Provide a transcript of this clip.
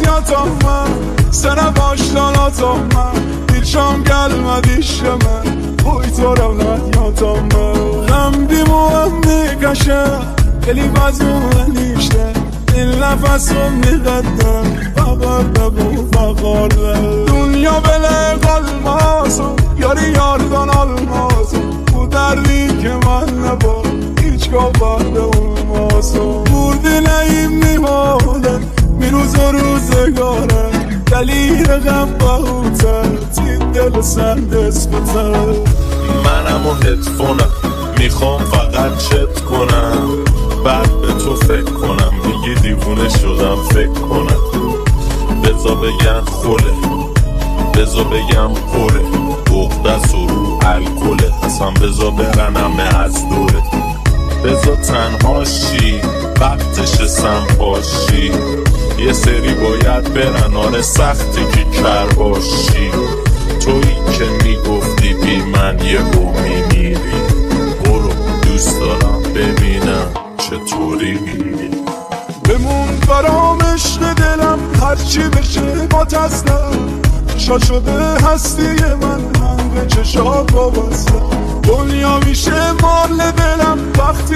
yatağıma, sənə başlanacağıma. Bir şam gəlmədi işləmə, qoy toravlat yatağıma. Qəmdim o əmni qəşəm, deli vəzun işlə, il nəfəsim müqəddəm, bəbər bu fəqarlə. Dünya belə qalmasın, yarı yardan almasın, bu dərdi ki mənlə var, hiç qabarda olmasın. Vur diləyim nihalən, bir روز روزگاره دلیل غم بهوتر تین دل سن دست بتر. منم و هدفونم میخوام فقط چت کنم، بعد به تو فکر کنم، میگی دیوونه شدم فکر کنم. بزا بگن خوله، بزا بگم پره، بغدست و رو الکله، اصلا بزا برنم از دوره. بزا تنهاشی وقتش سنپاشی، یه سری باید برن آره سختی که کر باشی. تویی که میگفتی بی من یه میمیری، برو دوست دارم ببینم چطوری میری. بمون برام عشق دلم هرچی بشه با تسلم، شا شده هستی من به چشات وابستم. دنیا میشه مال دلم وقتی